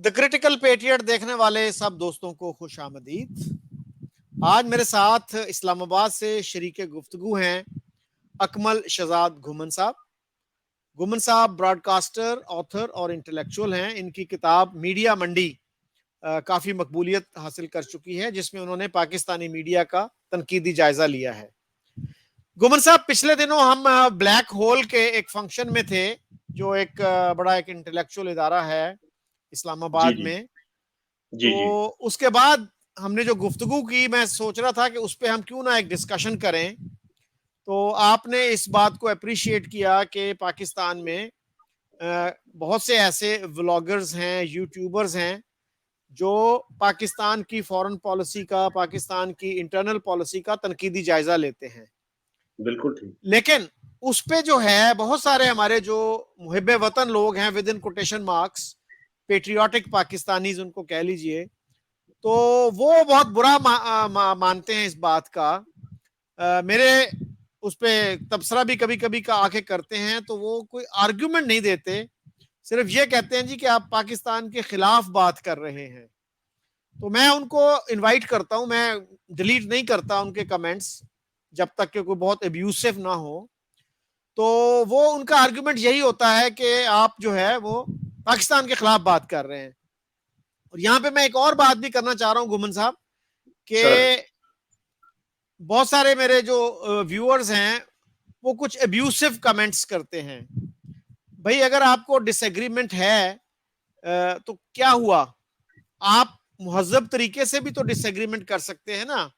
The critical patriot देखने वाले सब दोस्तों को खुश आमदीद। आज मेरे साथ इस्लामाबाद से शरीके गुफ्तगू हैं अकमल शहजाद घुमन साहब। घुमन साहब ब्रॉडकास्टर, ऑथर और इंटेलेक्चुअल हैं। इनकी किताब मीडिया मंडी काफ़ी मकबूलियत हासिल कर चुकी है, जिसमें उन्होंने पाकिस्तानी मीडिया का तनकीदी जायजा लिया है। घुमन साहब, पिछले दिनों हम ब्लैक होल के एक फंक्शन में थे, जो एक बड़ा एक इंटेलेक्चुअल इदारा है इस्लामाबाद में। तो उसके बाद हमने जो गुफ्तगू की, मैं सोच रहा था कि उस पर हम क्यों ना एक डिस्कशन करें। तो आपने इस बात को अप्रिशिएट किया कि पाकिस्तान में बहुत से ऐसे व्लॉगर्स हैं, यूट्यूबर्स हैं जो पाकिस्तान की फॉरेन पॉलिसी का, पाकिस्तान की इंटरनल पॉलिसी का तनकीदी जायजा लेते हैं। बिल्कुल ठीक। लेकिन उस पे जो है बहुत सारे हमारे जो मुहिब्बे वतन लोग हैं, with in quotation marks, patriotic Pakistanis उनको कह लीजिए, तो वो बहुत बुरा मानते हैं इस बात का। मेरे उस पे तबसरा भी कभी कभी का आके करते हैं, तो वो कोई आर्ग्यूमेंट नहीं देते, सिर्फ ये कहते हैं जी कि आप पाकिस्तान के खिलाफ बात कर रहे हैं। तो मैं उनको इनवाइट करता हूं, मैं डिलीट नहीं करता उनके कमेंट्स जब तक कि कोई बहुत अब्यूसिव ना हो। तो वो उनका आर्गुमेंट यही होता है कि आप जो है वो पाकिस्तान के खिलाफ बात कर रहे हैं। और यहाँ पे मैं एक और बात भी करना चाह रहा हूँ घुमन साहब, कि बहुत सारे मेरे जो व्यूअर्स हैं वो कुछ अब्यूसिव कमेंट्स करते हैं। भाई, अगर आपको डिसएग्रीमेंट है तो क्या हुआ, आप मुहज्जब तरीके से भी तो डिसएग्रीमेंट कर सकते हैं ना।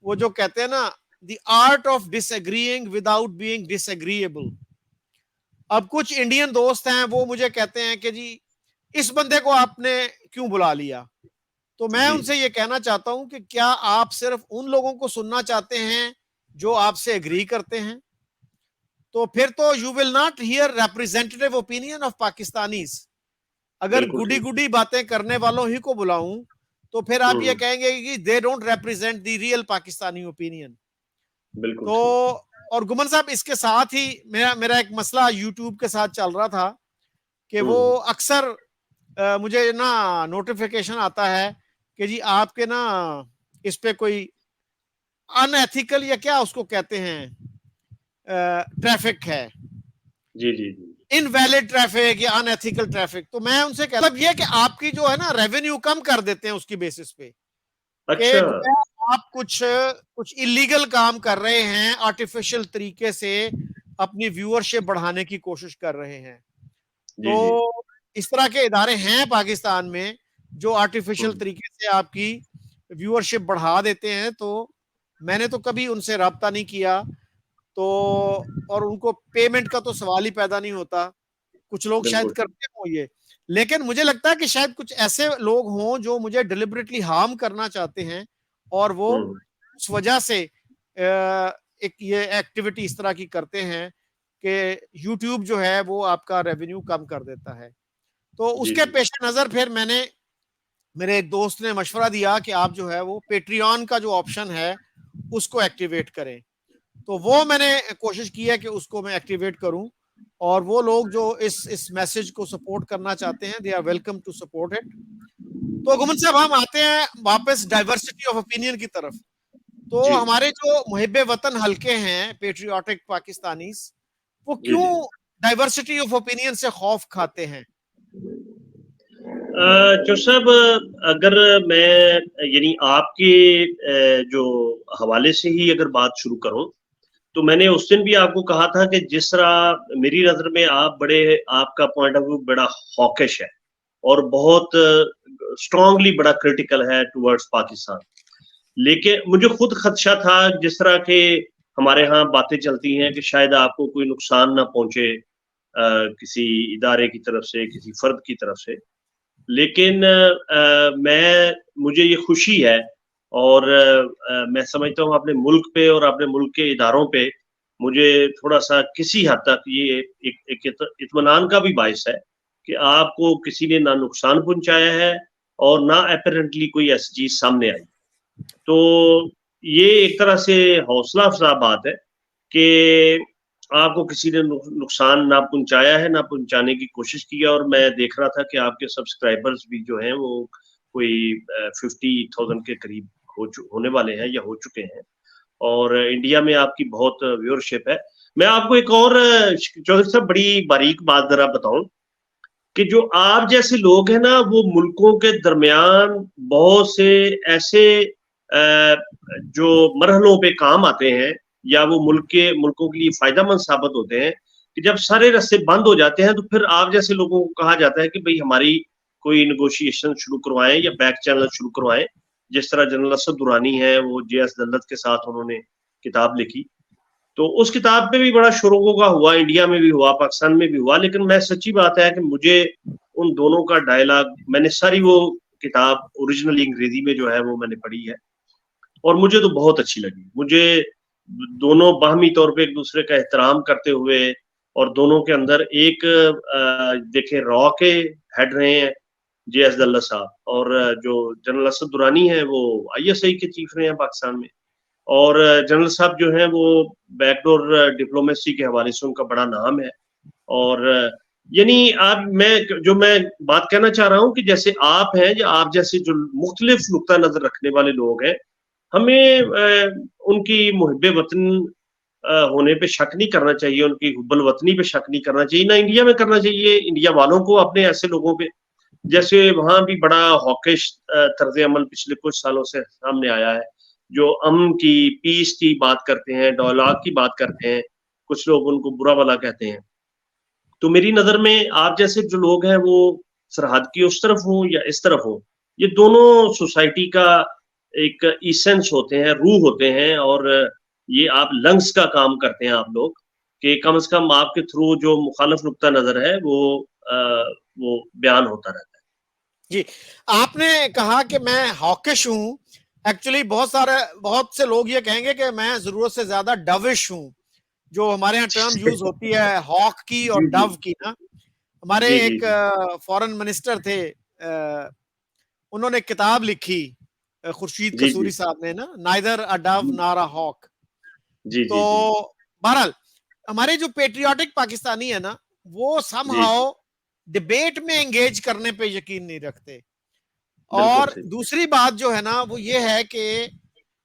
वो जो कहते हैं ना, the art of disagreeing without being disagreeable. अब कुछ इंडियन दोस्त हैं, वो मुझे कहते हैं कि जी इस बंदे को आपने क्यों बुला लिया। तो मैं उनसे ये कहना चाहता हूं कि क्या आप सिर्फ उन लोगों को सुनना चाहते हैं जो आपसे एग्री करते हैं? तो फिर तो you will not here representative opinion of Pakistanis. अगर गुडी गुडी बातें करने वालों ही को बुलाऊं तो फिर आप ये कहेंगे कि they don't represent the real Pakistani opinion. तो और गुमन साहब, इसके साथ ही मेरा एक मसला यूट्यूब के साथ चल रहा था कि वो अक्सर मुझे ना नोटिफिकेशन आता है कि जी आपके ना इस पे कोई अनएथिकल या क्या उसको कहते हैं ट्रैफिक है, जी जी जी, इनवैलिड ट्रैफिक या अनएथिकल ट्रैफिक। तो मैं उनसे कहता हूं ये कि आपकी जो है ना रेवेन्यू कम कर देते हैं उसकी बेसिस पे। अच्छा, आप कुछ इलीगल काम कर रहे हैं, आर्टिफिशियल तरीके से अपनी व्यूअरशिप बढ़ाने की कोशिश कर रहे हैं। तो इस तरह के इदारे हैं पाकिस्तान में जो आर्टिफिशियल तरीके से आपकी व्यूअरशिप बढ़ा देते हैं। तो मैंने तो कभी उनसे रब्ता नहीं किया, तो और उनको पेमेंट का तो सवाल ही पैदा नहीं होता। कुछ लोग शायद करते हो ये, लेकिन मुझे लगता है कि शायद कुछ ऐसे लोग हों जो मुझे डिलिबरेटली हार्म करना चाहते हैं, और वो उस वजह से एक ये एक्टिविटी इस तरह की करते हैं कि YouTube जो है वो आपका रेवेन्यू कम कर देता है। तो उसके पेश नजर फिर मेरे एक दोस्त ने मशवरा दिया कि आप जो है वो पेट्रियन का जो ऑप्शन है उसको एक्टिवेट करें। तो वो मैंने कोशिश की है कि उसको मैं एक्टिवेट करूं, और वो लोग जो इस मैसेज को सपोर्ट करना चाहते हैं, they are welcome to support it. तो गुमन साहब, हम आते हैं वापस डाइवर्सिटी ऑफ ओपिनियन की तरफ। तो हमारे जो मुहिब्बे वतन हल्के हैं, पेट्रियाटिक पाकिस्तानीज, वो क्यों डाइवर्सिटी ऑफ ओपिनियन से खौफ खाते हैं? जो सब, अगर मैं यानी आपके जो हवाले से ही अगर बात शुरू करूं, तो मैंने उस दिन भी आपको कहा था कि जिस तरह मेरी नजर में आपका पॉइंट ऑफ व्यू बड़ा हॉकिश है और बहुत स्ट्रांगली बड़ा क्रिटिकल है टुवर्ड्स पाकिस्तान। लेकिन मुझे खुद खदशा था, जिस तरह के हमारे यहाँ बातें चलती हैं कि शायद आपको कोई नुकसान ना पहुंचे किसी इदारे की तरफ से, किसी फर्द की तरफ से। लेकिन मुझे ये खुशी है, और मैं समझता हूँ अपने मुल्क पे और अपने मुल्क के इदारों पे मुझे थोड़ा सा किसी हद तक ये एक इत्मीनान का भी बाइस है कि आपको किसी ने ना नुकसान पहुंचाया है और ना अपेरेंटली कोई ऐसी चीज सामने आई। तो ये एक तरह से हौसला अफजा बात है कि आपको किसी ने नुकसान ना पहुंचाया है, ना पहुंचाने की कोशिश की है। और मैं देख रहा था कि आपके सब्सक्राइबर्स भी जो हैं वो कोई 50,000 के करीब होने वाले हैं या हो चुके हैं, और इंडिया में आपकी बहुत व्यूअरशिप है। मैं आपको एक और चौधरी साहब बड़ी बारीक बात जरा बताऊं कि जो आप जैसे लोग हैं ना, वो मुल्कों के दरमियान बहुत से ऐसे जो मरहलों पे काम आते हैं, या वो मुल्कों के लिए फायदेमंद साबित होते हैं, कि जब सारे रास्ते बंद हो जाते हैं तो फिर आप जैसे लोगों को कहा जाता है कि भाई हमारी कोई निगोशिएशन शुरू करवाएं या बैक चैनल शुरू करवाएं। जिस तरह जनरल असद दुरानी है, वो JS दल्लत के साथ उन्होंने किताब लिखी, तो उस किताब पे भी बड़ा शोरों का हुआ, इंडिया में भी हुआ, पाकिस्तान में भी हुआ। लेकिन मैं सच्ची बात है कि मुझे उन दोनों का डायलॉग, मैंने सारी वो किताब ओरिजिनली अंग्रेजी में जो है वो मैंने पढ़ी है, और मुझे तो बहुत अच्छी लगी। मुझे दोनों बाहमी तौर पे एक दूसरे का एहतराम करते हुए, और दोनों के अंदर एक देखें रॉ के हेड रहे हैं JS दल्लत साहब, और जो जनरल असद दुरानी है वो ISI के चीफ रहे हैं पाकिस्तान में, और जनरल साहब जो हैं वो बैकडोर डिप्लोमेसी के हवाले से उनका बड़ा नाम है। और यानी आप, मैं बात कहना चाह रहा हूँ कि जैसे आप हैं, या आप जैसे जो मुख्तलिफ नुक्ता नजर रखने वाले लोग हैं, हमें उनकी मुहिब्बे वतन होने पे शक नहीं करना चाहिए, उनकी हुब्बुल वतनी पे शक नहीं करना चाहिए, ना इंडिया में करना चाहिए, इंडिया वालों को अपने ऐसे लोगों पे। जैसे वहां भी बड़ा हॉकिश तर्ज अमल पिछले कुछ सालों से सामने आया है, जो अमन की, पीस की बात करते हैं, डायलॉग की बात करते हैं, कुछ लोग उनको बुरा भला कहते हैं। तो मेरी नजर में आप जैसे जो लोग हैं वो सरहद की उस तरफ हो या इस तरफ हो, ये दोनों सोसाइटी का एक इसेंस होते हैं, रूह होते हैं, और ये आप लंग्स का काम करते हैं आप लोग, कि कम से कम आपके थ्रू जो मुखालिफ नुक्ता नजर है वो बयान होता रहता है। जी, आपने कहा कि मैं हॉकिश हूं। एक्चुअली बहुत से लोग ये कहेंगे कि मैं जरूरत से ज्यादा डविश हूं, जो हमारे यहाँ टर्म यूज होती है हॉक की और जी जी डव की ना। हमारे जी जी एक जी फॉरेन मिनिस्टर थे, उन्होंने किताब लिखी, खुर्शीद जी कसूरी जी साहब ने ना, नाइदर अ डव जी नॉर अ हॉक। जी तो जी जी बहरहाल हमारे जो पेट्रियाटिक पाकिस्तानी है ना, वो जी जी समहाउ डिबेट में एंगेज करने पे यकीन नहीं रखते। बिल्कुल और सही। दूसरी बात जो है ना वो ये है कि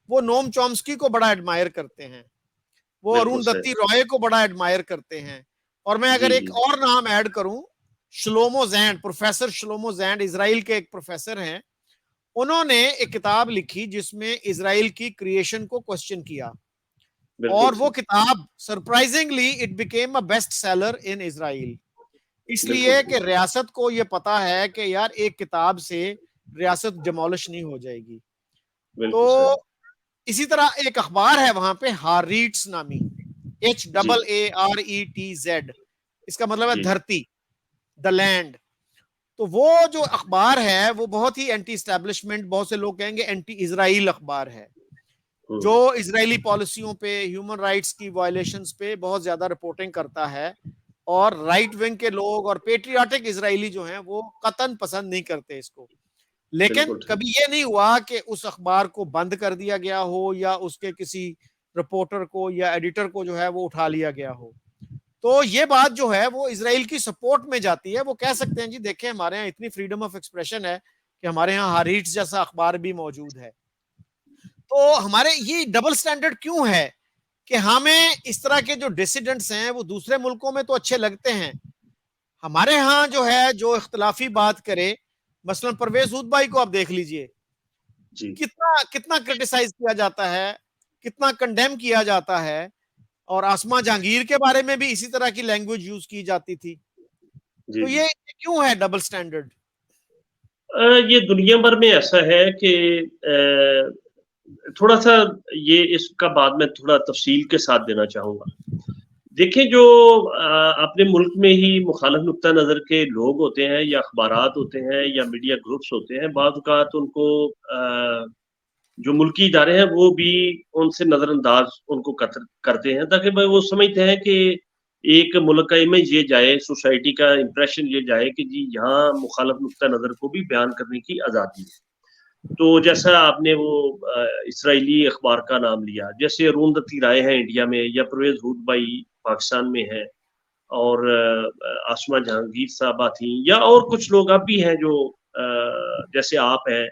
वो नोम चॉम्स्की को बड़ा एडमायर करते हैं, वो बिल्कुल अरुणधति सही। रॉय को बड़ा एडमायर करते हैं। और मैं अगर जी एक जी और नाम ऐड करूं, श्लोमो जैंड, प्रोफेसर श्लोमो जैंड, इजराइल के एक प्रोफेसर हैं। उन्होंने एक किताब लिखी जिसमें इजराइल की क्रिएशन को क्वेश्चन किया, बिल्कुल और वो सही। किताब surprisingly it became a best seller in Israel. बिल्कुल इसलिए सही। कि रियासत को ये पता है कि यार एक किताब से रियासत डिमोलिश नहीं हो जाएगी। तो बिल्कुल सही। इसी तरह एक अखबार है वहां पे, हारीट्स नामी, जी HAARETZ, इसका मतलब है जी धरती, द लैंड। तो वो जो अखबार है वो बहुत ही एंटी स्टैब्लिशमेंट, बहुत से लोग कहेंगे एंटी इजराइल अखबार है, जो हम्म, इजरायली पॉलिसियों पे, ह्यूमन राइट्स की वायलेशंस पे बहुत ज्यादा रिपोर्टिंग करता है। और राइट विंग के लोग और पेट्रियाटिक इजरायली जो हैं वो कतन पसंद नहीं करते इसको। लेकिन बिल्कुल ठीक। कभी ये नहीं हुआ कि उस अखबार को बंद कर दिया गया हो, या उसके किसी रिपोर्टर को या एडिटर को जो है वो उठा लिया गया हो। तो ये बात जो है वो इसराइल की सपोर्ट में जाती है। वो कह सकते हैं जी देखें हमारे यहाँ इतनी फ्रीडम ऑफ एक्सप्रेशन है कि हमारे यहाँ हारीट्स जैसा अखबार भी मौजूद है। तो हमारे ये डबल स्टैंडर्ड क्यों है कि हमें इस तरह के जो डिसिडेंट्स हैं वो दूसरे मुल्कों में तो अच्छे लगते हैं, हमारे यहाँ जो है जो इख्तलाफी बात करे, मसलन परवेज हुद भाई को आप देख लीजिए, जी कितना कितना क्रिटिसाइज किया जाता है, कितना कंडेम किया जाता है। और आसमा जहांगीर के बारे में भी इसी तरह की लैंग्वेज यूज की जाती थी। जी तो जी। ये क्यों है डबल स्टैंडर्ड? ये दुनिया भर में ऐसा है कि थोड़ा सा, ये इसका बाद में थोड़ा तफसील के साथ देना चाहूंगा। देखिए, जो अपने मुल्क में ही मुखालिफ नुक्ता नज़र के लोग होते हैं, या अखबारात होते हैं, या मीडिया ग्रुप्स होते हैं, बाज़ औक़ात उनको जो मुल्की इदारे हैं वो भी उनसे नज़रअंदाज उनको करते हैं, ताकि भाई वो समझते हैं कि एक मुल्क का इमेज ये जाए, सोसाइटी का इंप्रेशन ये जाए कि जी यहाँ मुखालिफ नुक्ता नज़र को भी बयान करने की आज़ादी है। तो जैसा आपने वो इसराइली अखबार का नाम लिया, जैसे अरुणधति राय है इंडिया में, या परवेज हुड भाई पाकिस्तान में हैं, और आसमा जहांगीर साहबा थी, या और कुछ लोग अब भी हैं जो जैसे आप हैं,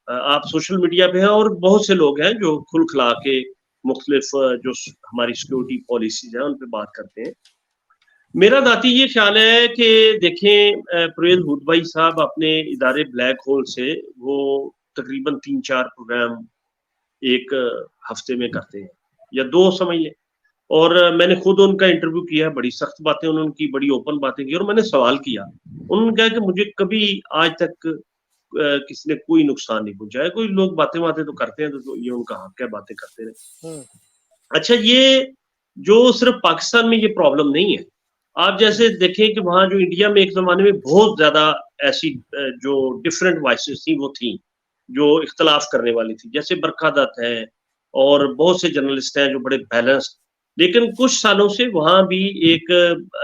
आप सोशल मीडिया पे हैं, और बहुत से लोग हैं जो खुल खिला के मुख्तलिफ जो हमारी सिक्योरिटी पॉलिसीज हैं उन पे बात करते हैं। मेरा दाती ये ख्याल है कि देखें, परवेज हुड भाई साहब अपने इदारे ब्लैक होल से वो तकरीबन 3-4 प्रोग्राम एक हफ्ते में करते हैं, या 2 समझ लें। और मैंने खुद उनका इंटरव्यू किया है, बड़ी सख्त बातें उन्होंने की, बड़ी ओपन बातें की, और मैंने सवाल किया। उन्होंने कहा कि मुझे कभी आज तक किसी ने कोई नुकसान नहीं पहुंचाया। कोई लोग बातें बातें तो करते हैं, तो ये उनका हक है, बातें करते रहे। अच्छा, ये जो सिर्फ पाकिस्तान में ये प्रॉब्लम नहीं है। आप जैसे देखें कि वहां जो इंडिया में एक जमाने में बहुत ज्यादा ऐसी जो डिफरेंट वॉइसेस थी वो थी, जो इख्तलाफ करने वाली थी, जैसे बरखा दत्त है और बहुत से जर्नलिस्ट हैं जो बड़े बैलेंस्ड। लेकिन कुछ सालों से वहां भी एक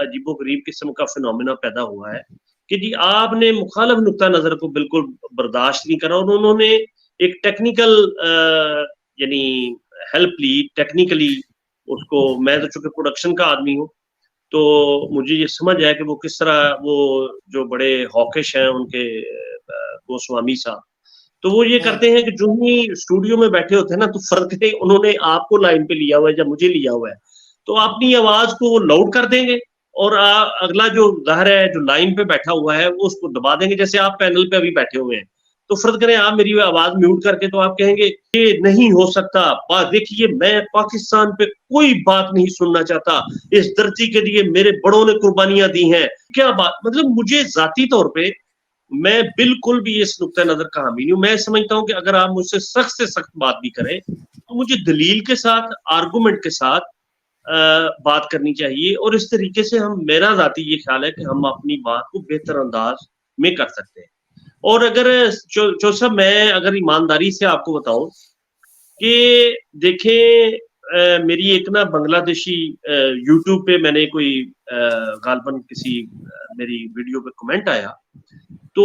अजीबोगरीब किस्म का फिनोमेना पैदा हुआ है कि जी आपने मुखालिफ नुक्ता नजर को बिल्कुल बर्दाश्त नहीं करा, और उन्होंने एक टेक्निकल यानी हेल्प ली टेक्निकली उसको। मैं तो चूंकि प्रोडक्शन का आदमी हूँ, तो मुझे ये समझ आया कि वो किस तरह, वो जो बड़े हॉकिश हैं उनके गोस्वामी साहब, तो वो ये करते हैं कि जो ही स्टूडियो में बैठे होते हैं ना, तो फर्क नहीं उन्होंने आपको लाइन पे लिया हुआ है या मुझे लिया हुआ है, तो अपनी आवाज को वो लाउड कर देंगे, और अगला जो जाहिर है जो लाइन पे बैठा हुआ है वो उसको दबा देंगे। जैसे आप पैनल पे अभी बैठे हुए हैं, तो फर्ज करें आप मेरी आवाज म्यूट करके, तो आप कहेंगे ये नहीं हो सकता, देखिए मैं पाकिस्तान पे कोई बात नहीं सुनना चाहता, इस धरती के लिए मेरे बड़ों ने कुर्बानियां दी हैं। क्या बात, मतलब मुझे जाती तौर पे मैं बिल्कुल भी इस नुक्ता नजर का हामी नहीं हूं। मैं समझता हूं कि अगर आप मुझसे सख्त से सख्त बात भी करें, तो मुझे दलील के साथ, आर्गुमेंट के साथ बात करनी चाहिए, और इस तरीके से हम, मेरा जाती ये ख्याल है कि हम अपनी बात को बेहतर अंदाज में कर सकते हैं। और अगर चौसा, मैं अगर ईमानदारी से आपको बताऊं कि देखें, मेरी एक ना बांग्लादेशी यूट्यूब पे मैंने कोई गालबन किसी मेरी वीडियो पे कमेंट आया, तो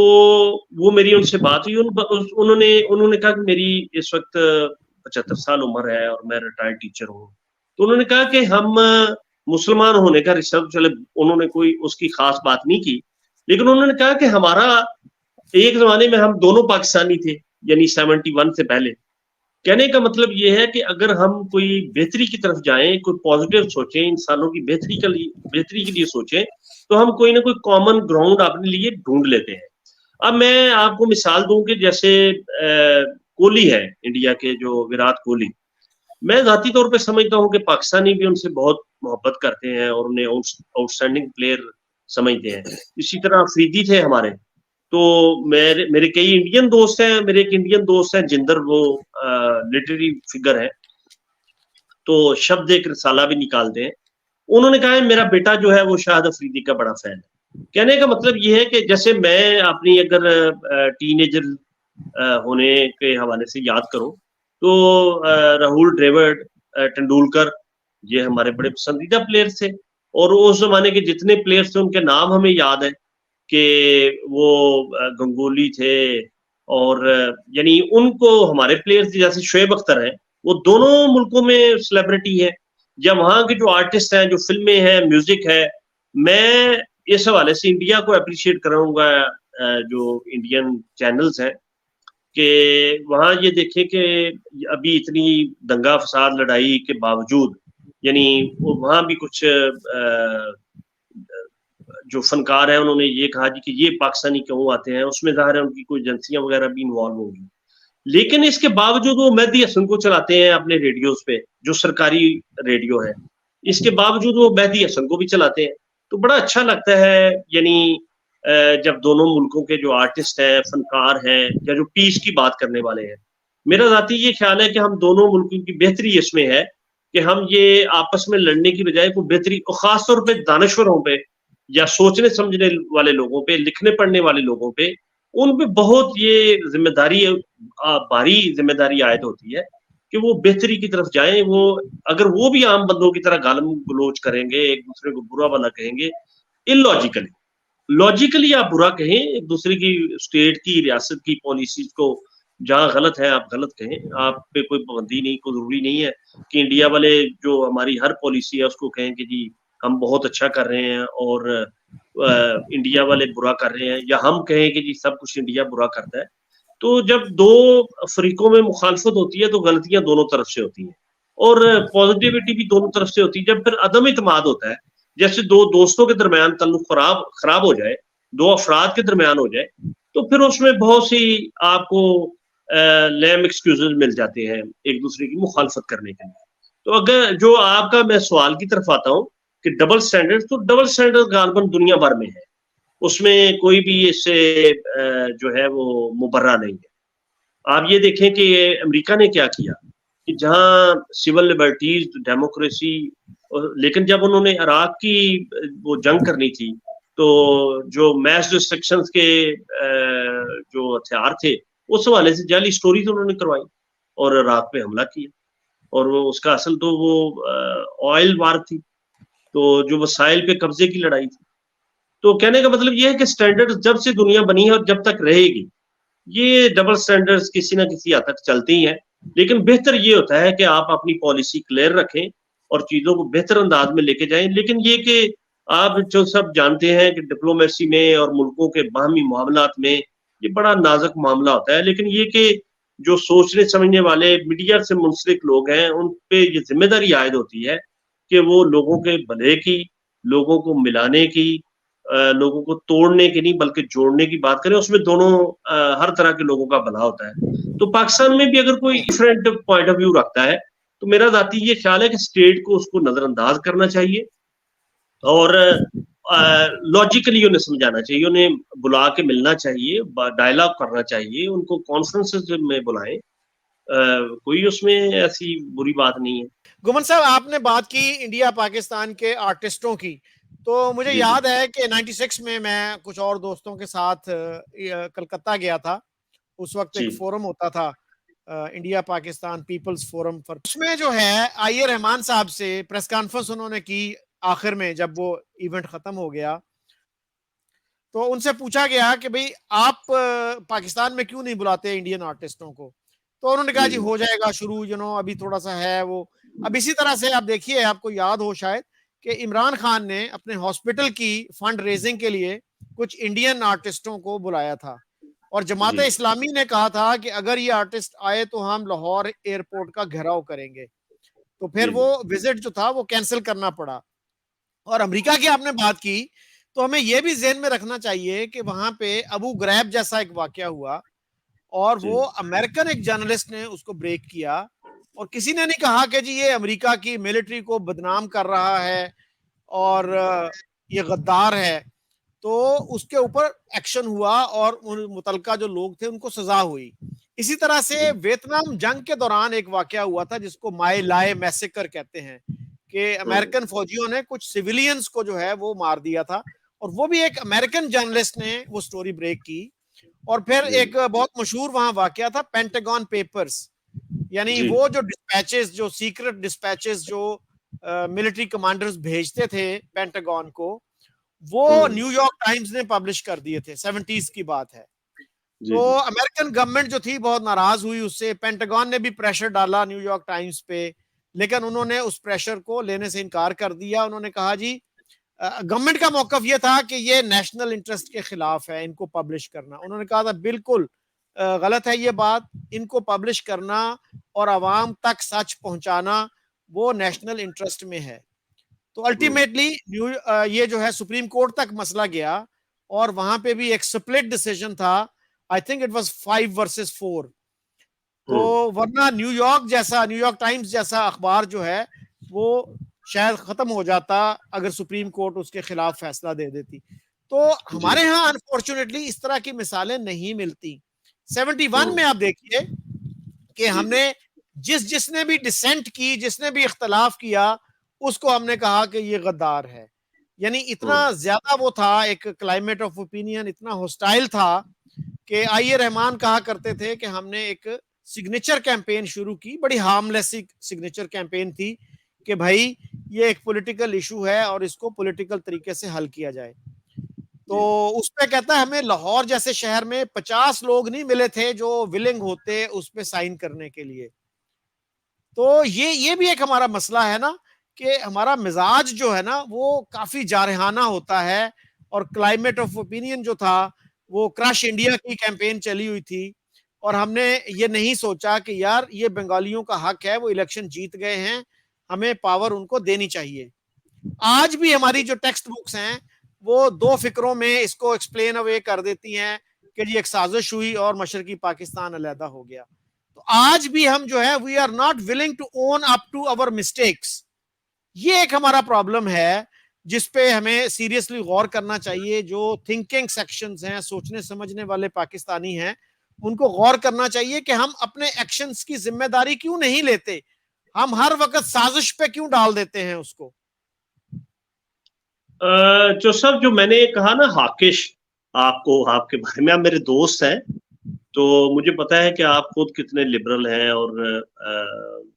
वो मेरी उनसे बात हुई। उन्होंने कहा कि मेरी इस वक्त 75 साल उम्र है और मैं रिटायर्ड टीचर हूँ। तो उन्होंने कहा कि हम मुसलमान होने का रिसर्च, चले उन्होंने कोई उसकी खास बात नहीं की, लेकिन उन्होंने कहा कि हमारा एक जमाने में हम दोनों पाकिस्तानी थे, यानी 71 से पहले। कहने का मतलब ये है कि अगर हम कोई बेहतरी की तरफ जाएं, कोई पॉजिटिव सोचें, इंसानों की बेहतरी के लिए सोचें, तो हम कोई ना कोई कॉमन ग्राउंड अपने लिए ढूंढ लेते हैं। अब मैं आपको मिसाल दूं कि जैसे कोहली है, इंडिया के जो विराट कोहली, मैं जाती तौर पे समझता हूं कि पाकिस्तानी भी उनसे बहुत मोहब्बत करते हैं और उन्हें आउटस्टैंडिंग प्लेयर समझते हैं। इसी तरह अफरीदी थे हमारे, तो मेरे मेरे कई इंडियन दोस्त हैं। मेरे एक इंडियन दोस्त हैं जिंदर, वो लिटरेरी फिगर है, तो शब्द एक रिसाला भी निकालते हैं। उन्होंने कहा है मेरा बेटा जो है वो शाहिद अफरीदी का बड़ा फैन है। कहने का मतलब ये है कि जैसे मैं अपनी अगर टीनेजर होने के हवाले से याद करूं, तो राहुल द्रविड़, तेंदुलकर, ये हमारे बड़े पसंदीदा प्लेयर थे, और उस जमाने के जितने प्लेयर्स थे उनके नाम हमें याद है कि वो गंगोली थे, और यानी उनको हमारे प्लेयर्स जैसे शोएब अख्तर है, वो दोनों मुल्कों में सेलिब्रिटी है, या वहां के जो आर्टिस्ट हैं, जो फिल्में हैं, म्यूजिक है। मैं इस हवाले से इंडिया को अप्रिशिएट कराऊंगा, जो इंडियन चैनल्स हैं, कि वहां ये देखें कि अभी इतनी दंगा फसाद लड़ाई के बावजूद, यानी वहां भी कुछ जो फनकार है उन्होंने ये कहा जी कि ये पाकिस्तानी क्यों आते हैं, उसमें जाहिर है उनकी कोई एजेंसियां वगैरह भी इन्वॉल्व होंगी। लेकिन इसके बावजूद वो मेहदी हसन को चलाते हैं अपने रेडियोज पे, जो सरकारी रेडियो है, इसके बावजूद वो मेहदी हसन को भी चलाते हैं। तो बड़ा अच्छा लगता है, यानी जब दोनों मुल्कों के जो आर्टिस्ट हैं, फनकार हैं, या जो पीस की बात करने वाले हैं। मेरा जाती ये ख्याल है कि हम दोनों मुल्कों की बेहतरी इसमें है कि हम ये आपस में लड़ने की बजाय को बेहतरी, और खासतौर पे दानश्वरों पे, या सोचने समझने वाले लोगों पे, लिखने पढ़ने वाले लोगों पे, उन पे बहुत ये जिम्मेदारी, भारी जिम्मेदारी आयद होती है कि वो बेहतरी की तरफ जाएं। वो अगर वो भी आम बंदों की तरह गालम गलोच करेंगे, एक दूसरे को बुरा भला कहेंगे, इलॉजिकली, लॉजिकली आप बुरा कहें एक दूसरे की, स्टेट की, रियासत की पॉलिसीज को, जहां गलत है आप गलत कहें, आप पे कोई पाबंदी नहीं, कोई जरूरी नहीं है कि इंडिया वाले जो हमारी हर पॉलिसी है उसको कहें कि जी हम बहुत अच्छा कर रहे हैं और इंडिया वाले बुरा कर रहे हैं, या हम कहें कि जी सब कुछ इंडिया बुरा करता है। तो जब दो फरीकों में मुखालफत होती है तो गलतियां दोनों तरफ से होती हैं, और पॉजिटिविटी भी दोनों तरफ से होती है। जब फिर अदम इत्मीनान होता है, जैसे दो दोस्तों के दरमियान ताल्लुक खराब हो जाए, दो अफराद के दरमियान हो जाए, तो फिर उसमें बहुत सी आपको लेम एक्सक्यूजेज मिल जाते हैं एक दूसरे की मुखालफत करने के लिए। तो अगर जो आपका, मैं सवाल की तरफ आता हूँ कि डबल स्टैंडर्ड, तो डबल स्टैंडर्ड गालबन दुनिया भर में है, उसमें कोई भी इससे जो है वो मुबर्रा नहीं है। आप ये देखें कि अमेरिका ने क्या किया कि जहां सिविल लिबर्टीज, डेमोक्रेसी, लेकिन जब उन्होंने इराक की वो जंग करनी थी, तो जो मैस डिस्ट्रक्शंस के जो हथियार थे, उस हवाले से जाली स्टोरीज उन्होंने करवाई और इराक पे हमला किया। और वो उसका असल तो वो ऑयल वार थी, तो जो वसाइल पे कब्जे की लड़ाई थी। तो कहने का मतलब ये है कि स्टैंडर्ड जब से दुनिया बनी है और जब तक रहेगी, ये डबल स्टैंडर्ड्स किसी ना किसी हद तक चलती ही हैं। लेकिन बेहतर ये होता है कि आप अपनी पॉलिसी क्लियर रखें और चीजों को बेहतर अंदाज में लेके जाएं। लेकिन ये कि आप जो सब जानते हैं कि डिप्लोमेसी में और मुल्कों के बाहमी मामलात में ये बड़ा नाजुक मामला होता है, लेकिन ये कि जो सोचने समझने वाले मीडिया से मुंसलिक लोग हैं, उन पे ये जिम्मेदारी आयद होती है कि वो लोगों के भले की, लोगों को मिलाने की, लोगों को तोड़ने की नहीं बल्कि जोड़ने की बात करें। उसमें दोनों हर तरह के लोगों का भला होता है। तो पाकिस्तान में भी अगर कोई डिफरेंट पॉइंट ऑफ व्यू रखता है, तो मेरा जाती ये ख्याल है कि स्टेट को उसको नजरअंदाज करना चाहिए और लॉजिकली उन्हें समझाना चाहिए, उन्हें बुला के मिलना चाहिए, डायलॉग करना चाहिए, उनको कॉन्फ्रेंसेस में बुलाएं। कोई उसमें ऐसी बुरी बात नहीं है। गुमन साहब, आपने बात की इंडिया पाकिस्तान के आर्टिस्टों की, तो मुझे जी जी याद है कि 96 में मैं कुछ और दोस्तों के साथ कलकत्ता गया था। उस वक्त जी एक फोरम होता था, India Pakistan people's forum for, उसमें जो है आईए रहमान साहब से प्रेस कॉन्फ्रेंस उन्होंने की आखिर में, जब वो इवेंट खत्म हो गया। तो उनसे पूछा गया कि भाई आप पाकिस्तान में क्यों नहीं बुलाते इंडियन आर्टिस्टों को। तो उन्होंने कहा जी जी जी हो जाएगा शुरू, अभी थोड़ा सा है वो। अब इसी तरह से आप देखिए, आपको याद हो शायद कि इमरान खान ने अपने हॉस्पिटल की फंड रेजिंग के लिए कुछ इंडियन आर्टिस्टों को बुलाया था, और जमात जी इस्लामी ने कहा था कि अगर ये आर्टिस्ट आए तो हम लाहौर एयरपोर्ट का घेराव करेंगे। तो फिर जी वो विजिट जो था वो कैंसिल करना पड़ा। और अमेरिका की आपने बात की, तो हमें यह भी जेहन में रखना चाहिए कि वहां पे अबू ग्रैब जैसा एक वाकया हुआ, और जी वो अमेरिकन एक जर्नलिस्ट ने उसको ब्रेक किया, और किसी ने नहीं कहा कि जी ये अमेरिका की मिलिट्री को बदनाम कर रहा है और ये गद्दार है। तो उसके ऊपर एक्शन हुआ और उन मुतलका जो लोग थे उनको सजा हुई। इसी तरह से जी वियतनाम जंग के दौरान एक वाकया हुआ था जिसको माए लाए मैसेकर कहते हैं, कि हम्म, अमेरिकन फौजियों ने कुछ सिविलियंस को जो है वो मार दिया था, और वो भी एक अमेरिकन जर्नलिस्ट ने वो स्टोरी ब्रेक की। और फिर जी एक बहुत मशहूर वहां वाकया था पेंटागन पेपर्स, यानी जी वो जो डिस्पैचेस, जो सीक्रेट डिस्पैचेस जो मिलिट्री कमांडर्स भेजते थे पेंटागन को, वो हम्म, न्यूयॉर्क टाइम्स ने पब्लिश कर दिए थे। 70s की बात है। जी तो जी अमेरिकन गवर्नमेंट जो थी बहुत नाराज हुई उससे, पेंटागन ने भी प्रेशर डाला न्यूयॉर्क टाइम्स पे, लेकिन उन्होंने उस प्रेशर को लेने से इनकार कर दिया। उन्होंने कहा जी गवर्नमेंट का मौकफ ये था कि ये नेशनल इंटरेस्ट के खिलाफ है इनको पब्लिश करना। उन्होंने कहा था बिल्कुल गलत है ये बात, इनको पब्लिश करना और आवाम तक सच पहुंचाना वो नेशनल इंटरेस्ट में है। तो हम्म, अल्टीमेटली ये जो है सुप्रीम कोर्ट तक मसला गया, और वहां पे भी एक स्प्लिट डिसीजन था। I think it was 5 versus 4। तो हम्म, वरना न्यूयॉर्क टाइम्स जैसा अखबार जो है वो शायद खत्म हो जाता अगर सुप्रीम कोर्ट उसके खिलाफ फैसला दे देती। तो जी हमारे यहाँ अनफॉर्चुनेटली इस तरह की मिसालें नहीं मिलती। 71 में हम्म, आप देखिए कि जी जी हमने जिसने भी डिसेंट की, जिसने भी इख्तलाफ किया, उसको हमने कहा कि ये गद्दार है। यानी इतना हम्म, ज्यादा वो था, एक क्लाइमेट ऑफ ओपिनियन इतना होस्टाइल था कि आईए रहमान कहा करते थे कि हमने एक सिग्नेचर कैंपेन शुरू की, बड़ी हार्मलेस सिग्नेचर कैंपेन थी कि भाई ये एक पॉलिटिकल इशू है और इसको पॉलिटिकल तरीके से हल किया जाए। तो जी उस पे कहता है हमें लाहौर जैसे शहर में 50 लोग नहीं मिले थे जो विलिंग होते उस पे साइन करने के लिए। तो ये भी एक हमारा मसला है ना, कि हमारा मिजाज जो है ना वो काफी जारहाना होता है, और क्लाइमेट ऑफ ओपिनियन जो था वो क्रश इंडिया की कैंपेन चली हुई थी, और हमने ये नहीं सोचा कि यार ये बंगालियों का हक है, वो इलेक्शन जीत गए हैं, हमें पावर उनको देनी चाहिए। आज भी हमारी जो टेक्स्ट बुक्स हैं वो दो फिक्रों में इसको एक्सप्लेन अवे कर देती हैं कि जी एक साजिश हुई और मशरकी पाकिस्तान अलहदा हो गया। तो आज भी हम जो है we are not willing to own up to our mistakes. ये एक हमारा प्रॉब्लम है जिस पे हमें सीरियसली गौर करना चाहिए। जो थिंकिंग सेक्शंस हैं, सोचने समझने वाले पाकिस्तानी हैं, उनको गौर करना चाहिए कि हम अपने एक्शंस की जिम्मेदारी क्यों नहीं लेते, हम हर वक्त साजिश पे क्यों डाल देते हैं उसको। जो सब जो मैंने कहा ना हाकिश, आपको आपके बारे में, आप मेरे दोस्त हैं तो मुझे पता है कि आप खुद कितने लिबरल हैं और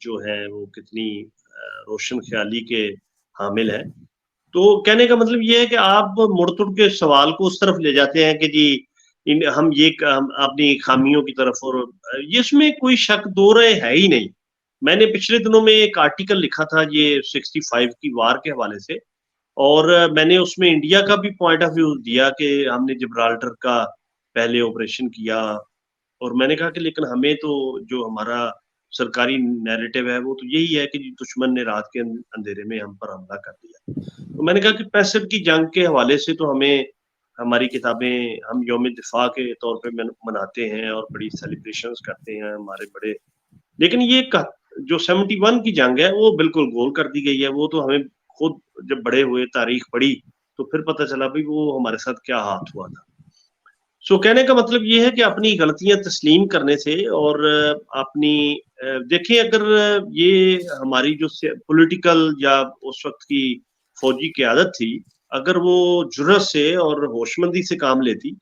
जो है वो कितनी रोशन ख्याली के हामिल हैं। तो कहने का मतलब ये है कि आप मुड़ तुड़ के सवाल को उस तरफ ले जाते हैं कि जी हम ये हम अपनी खामियों की तरफ, और ये इसमें कोई शक दो रहे है ही नहीं। मैंने पिछले दिनों में एक आर्टिकल लिखा था ये 65 की वार के हवाले से, और मैंने उसमें इंडिया का भी पॉइंट ऑफ व्यू दिया कि हमने जिब्राल्टर का पहले ऑपरेशन किया, और मैंने कहा कि लेकिन हमें तो जो हमारा सरकारी नैरेटिव है वो तो यही है कि दुश्मन ने रात के अंधेरे में हम पर हमला कर दिया। तो मैंने कहा कि 65 की जंग के हवाले से तो हमें हमारी किताबें हम यौम दिफा के तौर पे मनाते हैं और बड़ी सेलिब्रेशंस करते हैं हमारे बड़े, लेकिन ये जो 71 की जंग है वो बिल्कुल गोल कर दी गई है। वो तो हमें खुद जब बड़े हुए तारीख पढ़ी तो फिर पता चला भाई वो हमारे साथ क्या हाथ हुआ था। सो कहने का मतलब ये है कि अपनी गलतियां तस्लीम करने से, और अपनी देखिए अगर ये हमारी जो पॉलिटिकल या उस वक्त की फौजी क़यादत थी, अगर वो जुर्रत से और होशमंदी से काम लेती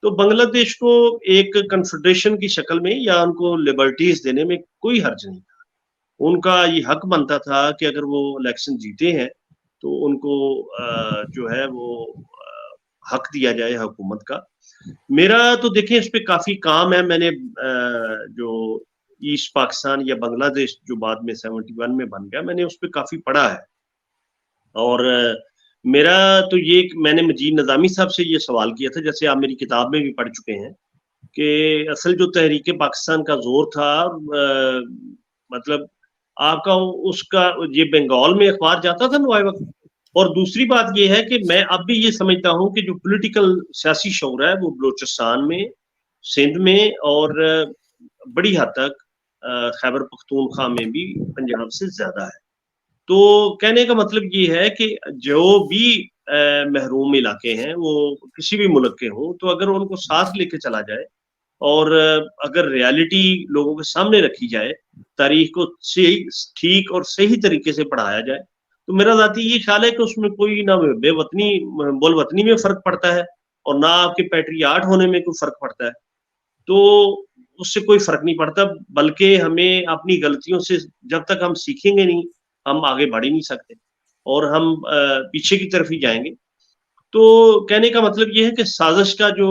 तो बांग्लादेश को एक कन्फेडरेशन की शक्ल में या उनको लिबर्टीज देने में कोई हर्ज नहीं था। उनका ये हक बनता था कि अगर वो इलेक्शन जीते हैं तो उनको जो है वो हक दिया जाए हुकूमत का। मेरा तो देखिए इस पे काफी काम है। मैंने जो ईस्ट पाकिस्तान या बांग्लादेश जो बाद में 71 में बन गया, मैंने उस पे काफी पढ़ा है, और मेरा तो ये मैंने मजीद नज़ामी साहब से ये सवाल किया था, जैसे आप मेरी किताब में भी पढ़ चुके हैं, कि असल जो तहरीक पाकिस्तान का जोर था, मतलब आपका उसका ये बंगाल में अखबार जाता था ना वक्त। और दूसरी बात ये है कि मैं अब भी ये समझता हूँ कि जो पॉलिटिकल सियासी शौर है वो बलूचिस्तान में, सिंध में, और बड़ी हद तक खैबर पख्तूनख्वा में भी पंजाब से ज्यादा है। तो कहने का मतलब ये है कि जो भी महरूम इलाके हैं वो किसी भी मुल्क के हों, तो अगर उनको साथ लेके चला जाए और अगर रियलिटी लोगों के सामने रखी जाए, तारीख को सही ठीक और सही तरीके से पढ़ाया जाए, तो मेरा ज़ाती ये ख्याल है कि उसमें कोई ना बेवतनी बोलवतनी में फ़र्क पड़ता है और ना आपके पैट्रियाट होने में कोई फ़र्क पड़ता है। तो उससे कोई फ़र्क नहीं पड़ता, बल्कि हमें अपनी गलतियों से जब तक हम सीखेंगे नहीं, हम आगे बढ़ ही नहीं सकते और हम पीछे की तरफ ही जाएँगे। तो कहने का मतलब ये है कि साजिश का जो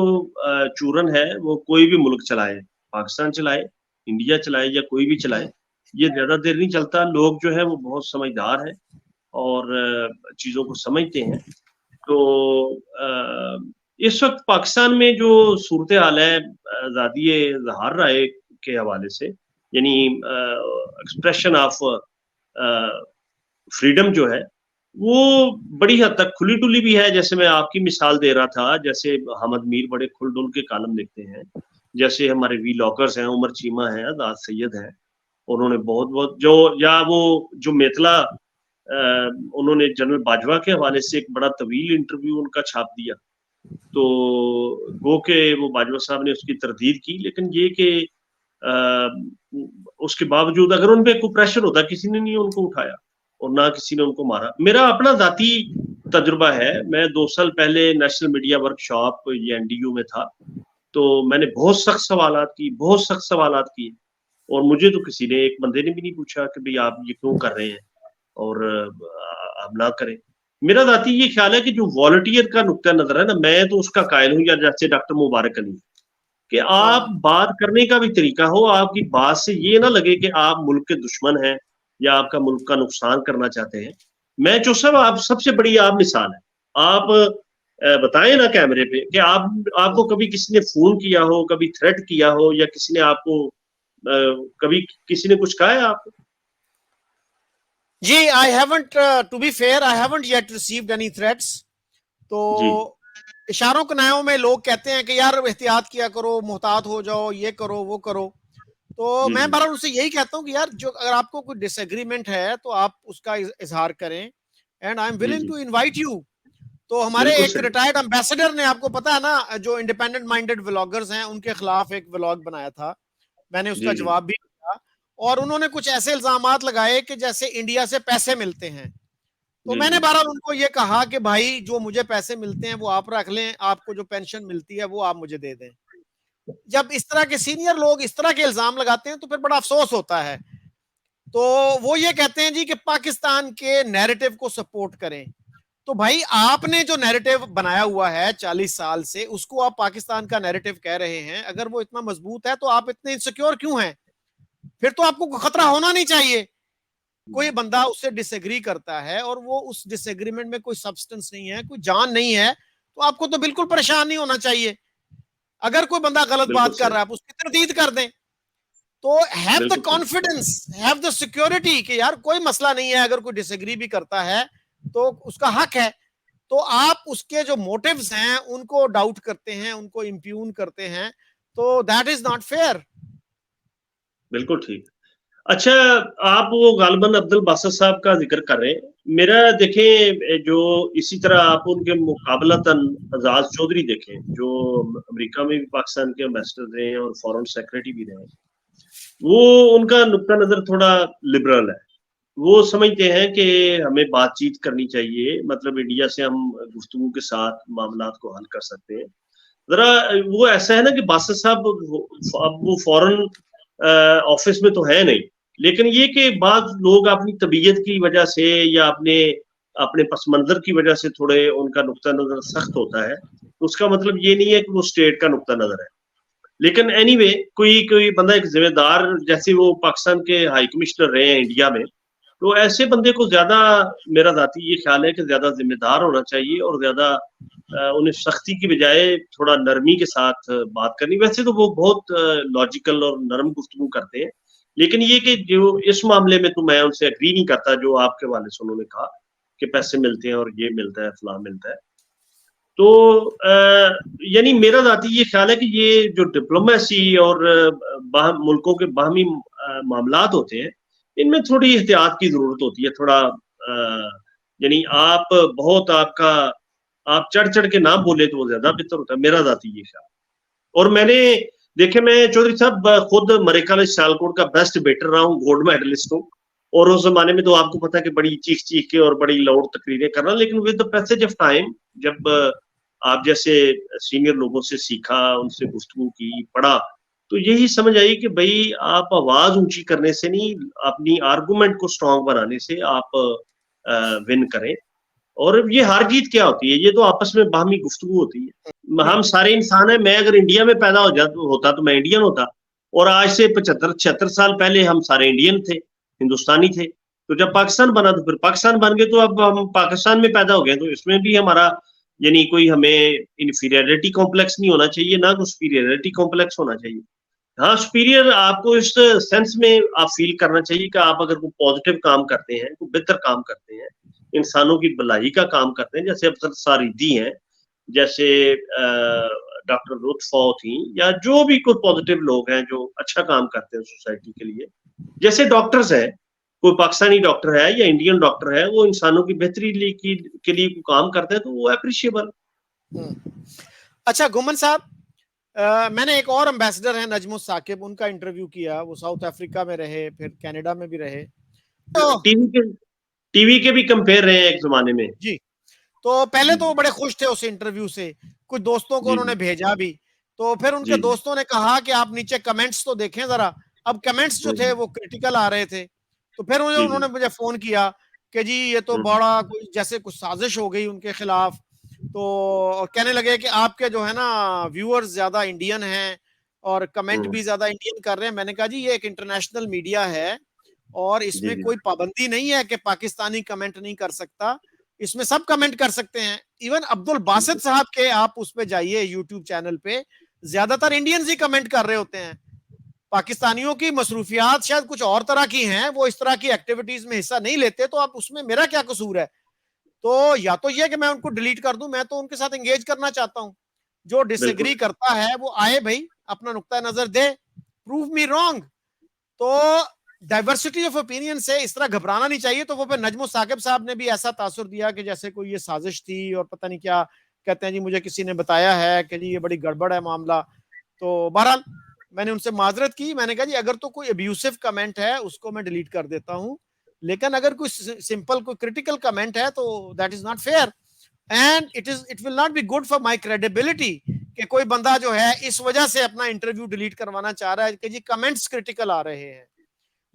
चूरन है वो कोई भी मुल्क चलाए, पाकिस्तान चलाए, इंडिया चलाए या कोई भी चलाए, ये ज़्यादा देर नहीं चलता। लोग जो है वो बहुत समझदार हैं और चीज़ों को समझते हैं। तो इस वक्त पाकिस्तान में जो सूरत हाल है आज़ादी इज़हार राय के हवाले से, यानी एक्सप्रेशन ऑफ फ्रीडम जो है वो बड़ी हद तक खुली डुली भी है। जैसे मैं आपकी मिसाल दे रहा था, जैसे अहमद मीर बड़े खुल डुल के कालम लिखते हैं, जैसे हमारे वी लॉकर्स हैं, उमर चीमा है, आजाद सैयद है, उन्होंने बहुत बहुत जो, या वो जो मेतला उन्होंने जनरल बाजवा के हवाले से एक बड़ा तवील इंटरव्यू उनका छाप दिया, तो गो के वो बाजवा साहब ने उसकी तरदीद की, लेकिन ये कि उसके बावजूद अगर उन पे कोई प्रेशर होता, किसी ने नहीं उनको उठाया और ना किसी ने उनको मारा। मेरा अपना जाती तजुर्बा है, मैं 2 साल पहले नेशनल मीडिया वर्कशॉप ये एनडीयू में था, तो मैंने बहुत सख्त सवालात किए और मुझे तो किसी ने, एक बंदे ने भी नहीं पूछा कि भाई आप ये क्यों कर रहे हैं और आप ना करें। मेरा जाती ये ख्याल है कि जो वॉलंटियर का नुक्ता नजर है ना, मैं तो उसका कायल हूँ, या जैसे डॉक्टर मुबारक अली, कि आप बात करने का भी तरीका हो, आपकी बात से ये ना लगे कि आप मुल्क के दुश्मन हैं या आपका मुल्क का नुकसान करना चाहते हैं। मैं जो सब आप सबसे बड़ी आप मिसाल है। आप बताएं ना कैमरे पे कि आपको कभी किसी ने फोन किया हो, कभी थ्रेट किया हो, या किसी ने आपको कभी किसी ने कुछ कहा है आपको? जी, I haven't, to be fair, I haven't yet received any threats. तो जी इशारों कनायों में लोग कहते हैं कि यार एहतियात किया करो, मुहतात हो जाओ, ये करो वो करो। तो जी मैं जी बहरहाल उनसे यही कहता हूँ कि यार जो अगर आपको कोई डिसएग्रीमेंट है तो आप उसका इजहार करें, एंड आई एम जी विलिंग जी, टू इनवाइट यू। तो हमारे बिल्कुल एक सही। रिटायर्ड एम्बेसडर ने, आपको पता है ना, जो इंडिपेंडेंट माइंडेड व्लॉगर्स हैं उनके खिलाफ एक व्लॉग बनाया था, मैंने उसका जी जी जवाब भी दिया। और उन्होंने कुछ ऐसे इल्जामात लगाए कि जैसे इंडिया से पैसे मिलते हैं। तो जी मैंने जी, बहरहाल उनको ये कहा कि भाई जो मुझे पैसे मिलते हैं वो आप रख लें, आपको जो पेंशन मिलती है वो आप मुझे दे दें। जब इस तरह के सीनियर लोग इस तरह के इल्जाम लगाते हैं तो फिर बड़ा अफसोस होता है। तो वो ये कहते हैं जी कि पाकिस्तान के नैरेटिव को सपोर्ट करें। तो भाई आपने जो नैरेटिव बनाया हुआ है 40 साल से, उसको आप पाकिस्तान का नैरेटिव कह रहे हैं, अगर वो इतना मजबूत है तो आप इतने इनसिक्योर क्यों हैं? फिर तो आपको खतरा होना नहीं चाहिए। कोई बंदा उससे डिसएग्री करता है और वो उस डिसएग्रीमेंट में कोई सब्सटेंस नहीं है, कोई जान नहीं है, तो आपको तो बिल्कुल परेशान नहीं होना चाहिए। अगर कोई बंदा गलत बिल्कुल बात कर सही। रहा है आप उसकी तरदीद कर दें। तो हैव द बिल्कुल सही। कॉन्फिडेंस, हैव द सिक्योरिटी कि यार कोई मसला नहीं है, अगर कोई डिसएग्री भी करता है तो उसका हक है। तो आप उसके जो मोटिव्स हैं उनको डाउट करते हैं, उनको इंप्यून करते हैं, तो दैट इज नॉट फेयर। बिल्कुल ठीक। अच्छा, आप वो गालिबन अब्दुल बासित साहब का जिक्र कर रहे हैं। मेरा देखें, जो इसी तरह आप उनके मुकाबलतन एजाज चौधरी देखें, जो अमेरिका में भी पाकिस्तान के एम्बेसडर रहे हैं और फॉरेन सेक्रेटरी भी रहे हैं। वो उनका नुक्ता नजर थोड़ा लिबरल है। वो समझते हैं कि हमें बातचीत करनी चाहिए, मतलब इंडिया से हम गुफ्तगू के साथ मामलात को हल कर सकते हैं। जरा वो ऐसा है ना कि बासित साहब अब वो फॉरेन ऑफिस में तो है नहीं, लेकिन ये कि बाद लोग अपनी तबीयत की वजह से या अपने अपने पस मंजर की वजह से थोड़े उनका नुक्ता नजर सख्त होता है, तो उसका मतलब ये नहीं है कि वो स्टेट का नुक्ता नजर है। लेकिन एनीवे, कोई कोई बंदा एक जिम्मेदार, जैसे वो पाकिस्तान के हाई कमिश्नर रहे हैं इंडिया में, तो ऐसे बंदे को ज्यादा, मेरा जाती ये ख्याल है कि ज्यादा जिम्मेदार होना चाहिए और ज्यादा उन्हें सख्ती की बजाय थोड़ा नरमी के साथ बात करनी। वैसे तो वो बहुत लॉजिकल और नरम गुफ्तगू करते हैं, लेकिन ये कि जो इस मामले में तो मैं उनसे एग्री नहीं करता जो आपके वाले से उन्होंने कहा कि पैसे मिलते हैं और ये मिलता है, फलां मिलता है। तो यानी मेरा जाती ये ख्याल है कि ये जो डिप्लोमेसी और मुल्कों के बाहमी मामलात होते हैं, इनमें थोड़ी एहतियात की जरूरत होती है। थोड़ा यानी आप बहुत आपका आप चढ़ चढ़ के ना बोले तो वो ज्यादा बेहतर होता है, मेरा जाती ये ख्याल। और मैंने देखे, मैं चौधरी साहब खुद मरे कॉलेज सियालकोट का बेस्ट बेटर रहा हूँ, गोल्ड मेडलिस्ट हूँ। और उस जमाने में तो आपको पता है कि बड़ी चीख चीख के और बड़ी लाउड तकरीरें करना, लेकिन with the passage of time, जब आप जैसे सीनियर लोगों से सीखा, उनसे गुफ्तगू की, पढ़ा, तो यही समझ आई कि भाई आप आवाज ऊंची करने से नहीं, अपनी आर्गुमेंट को स्ट्रांग बनाने से आप विन करें। और ये हार जीत क्या होती है? ये तो आपस में बाहमी गुफ्तगू होती है। हम सारे इंसान हैं। मैं अगर इंडिया में पैदा होता तो मैं इंडियन होता, और आज से 75-76 साल पहले हम सारे इंडियन थे, हिंदुस्तानी थे। तो जब पाकिस्तान बना तो फिर पाकिस्तान बन गए, तो अब हम पाकिस्तान में पैदा हो गए, तो इसमें भी हमारा यानी कोई हमें इन्फीरियरिटी कॉम्प्लेक्स नहीं होना चाहिए, ना कोई सुपीरियरिटी कॉम्प्लेक्स होना चाहिए। हाँ, सुपीरियर आपको इस सेंस में आप फील करना चाहिए कि आप अगर कोई पॉजिटिव काम करते हैं, कोई बेहतर काम करते हैं, इंसानों की भलाई का काम करते हैं, जैसे अफसर सारिदी हैं, जैसे डॉक्टर रुतफौ थी, या जो भी कोई पॉजिटिव लोग हैं जो अच्छा काम करते हैं सोसाइटी के लिए, जैसे डॉक्टर्स हैं, कोई पाकिस्तानी डॉक्टर है या इंडियन डॉक्टर है, वो इंसानों की बेहतरी के लिए काम करते हैं, तो वो अप्रिशिएबल। अच्छा गुमन साहब, मैंने एक और एम्बेसडर है नजमुस साकिब, उनका इंटरव्यू किया। वो साउथ अफ्रीका में रहे, फिर कनाडा में भी रहे। तो टीवी के भी कंपेयर रहे हैं एक जमाने में। जी, तो पहले जी तो वो बड़े खुश थे उस इंटरव्यू से, कुछ दोस्तों को जी उन्होंने जी भेजा भी। तो फिर उनके जी दोस्तों ने कहा कि आप नीचे कमेंट्स तो देखें जरा। अब कमेंट्स जो थे जी वो क्रिटिकल आ रहे थे। तो फिर जी जी उन्होंने मुझे फोन किया कि जी ये तो हम्म, बड़ा कोई जैसे कुछ साजिश हो गई उनके खिलाफ। तो और कहने लगे कि आपके जो है ना व्यूअर्स ज्यादा इंडियन हैं और कमेंट हम्म, भी ज्यादा इंडियन कर रहे हैं। मैंने कहा जी ये एक इंटरनेशनल मीडिया है और जी इसमें जी कोई पाबंदी नहीं है कि पाकिस्तानी कमेंट नहीं कर सकता, इसमें सब कमेंट कर सकते हैं। इवन अब्दुल बासित साहब के आप उस पे जाइए यूट्यूब चैनल पे, ज्यादातर इंडियंस ही कमेंट कर रहे होते हैं। पाकिस्तानियों की मसरूफियात शायद कुछ और तरह की हैं, वो इस तरह की एक्टिविटीज में हिस्सा नहीं लेते, तो आप उसमें मेरा क्या कसूर है? तो या तो ये कि मैं उनको डिलीट कर दूं, मैं तो उनके साथ एंगेज करना चाहता हूं। जो बिल्कुल। डिसएग्री करता है वो आए भाई, अपना नुक्ता नजर दे, प्रूव मी रॉन्ग। तो डाइवर्सिटी ऑफ ओपिनियन से इस तरह घबराना नहीं चाहिए। तो वो फिर नजमो साकिब साहब ने भी ऐसा तासुर दिया कि जैसे कोई ये साजिश थी और पता नहीं क्या, कहते हैं जी मुझे किसी ने बताया है कि जी ये बड़ी गड़बड़ है मामला। तो बहरहाल मैंने उनसे माजरत की, मैंने कहा जी अगर तो कोई अब्यूसिव कमेंट है उसको मैं डिलीट कर देता हूं, लेकिन अगर कोई सिंपल कोई क्रिटिकल कमेंट है तो that is not fair, and it will not be good for my credibility कि कोई बंदा जो है इस वजह से अपना इंटरव्यू डिलीट करवाना चाह रहा है कि जी कमेंट्स क्रिटिकल आ रहे हैं।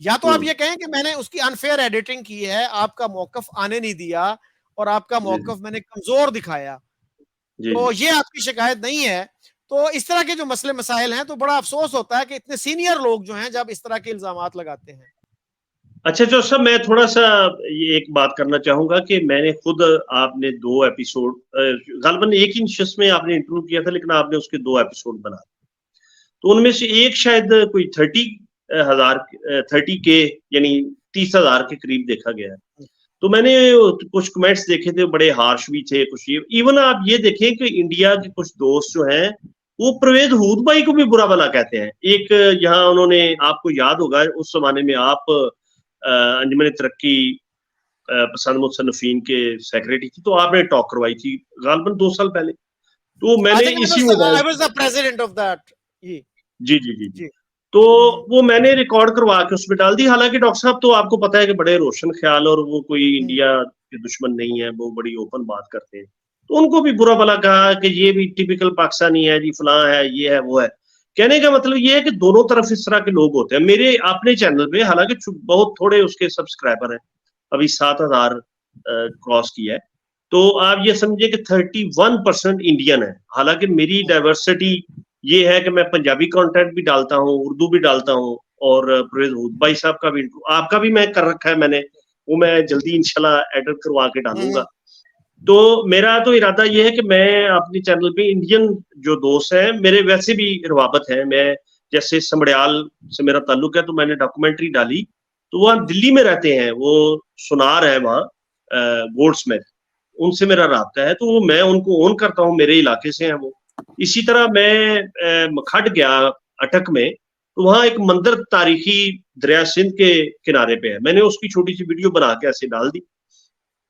या तो आप हम्म। ये कहें कि मैंने उसकी अनफेयर एडिटिंग की है, आपका मौकफ आने नहीं दिया और आपका जी जी मौकफ मैंने कमजोर दिखाया, जी तो जी। ये आपकी शिकायत नहीं है। तो इस तरह के जो मसले मसाइल हैं, तो बड़ा अफसोस होता है कि इतने सीनियर लोग जो हैं जब इस तरह के इल्जामात लगाते हैं। अच्छा जो सब मैं थोड़ा सा ये एक बात करना चाहूंगा कि मैंने खुद, आपने 2 एपिसोड, गालबन एक ही शिफ्ट में आपने इंटरव्यू किया था, लेकिन आपने उसके 2 एपिसोड बना, तो उनमें से एक शायद कोई 30,000, 30K, यानी 30,000 के करीब देखा गया है। तो मैंने कुछ कमेंट्स देखे थे, बड़े हार्श भी थे कुछ। ये इवन आप ये देखें कि इंडिया के कुछ दोस्त जो हैं वो परवेज हूद भाई को भी बुरा भला कहते हैं। एक यहाँ उन्होंने, आपको याद होगा उस जमाने में आप अंजुमन तरक्की पसंद मुसन्निफीन के सेक्रेटरी थी, तो आपने टॉक करवाई थी गालबन 2 साल पहले, तो आई मैंने थिंक इसी mobile, I was the president of that. ये जी जी जी जी, जी। तो वो मैंने रिकॉर्ड करवा के उसमें डाल दी। हालांकि डॉक्टर साहब तो आपको पता है कि बड़े रोशन ख्याल, और वो कोई इंडिया के दुश्मन नहीं है, वो बड़ी ओपन बात करते हैं। तो उनको भी बुरा भला कहा कि ये भी टिपिकल पाकिस्तानी है जी, फलां है, ये है वो है। कहने का मतलब ये है कि दोनों तरफ इस तरह के लोग होते हैं। मेरे अपने चैनल पे हालांकि बहुत थोड़े उसके सब्सक्राइबर हैं, अभी 7,000 क्रॉस किया है। तो आप ये समझिए कि 31% इंडियन है। हालांकि मेरी डाइवर्सिटी ये है कि मैं पंजाबी कंटेंट भी डालता हूँ, उर्दू भी डालता हूँ, और परवेज हूद भाई साहब का भी, आपका भी मैं कर रखा है मैंने, वो मैं जल्दी इंशाल्लाह एडिट करवा के डालूंगा। तो मेरा तो इरादा ये है कि मैं अपने चैनल पे इंडियन जो दोस्त हैं मेरे, वैसे भी रवाबत है। मैं जैसे समड़ियाल से मेरा ताल्लुक है, तो मैंने डॉक्यूमेंट्री डाली, तो वहाँ दिल्ली में रहते हैं, वो सुनार है वहाँ, गोल्ड स्मिथ, उनसे मेरा राब्ता है, तो वो मैं उनको ओन करता हूँ, मेरे इलाके से हैं वो। इसी तरह मैं मखड गया अटक में, तो वहाँ एक मंदिर तारीखी दरिया सिंध के किनारे पे है, मैंने उसकी छोटी सी वीडियो बना के ऐसे डाल दी।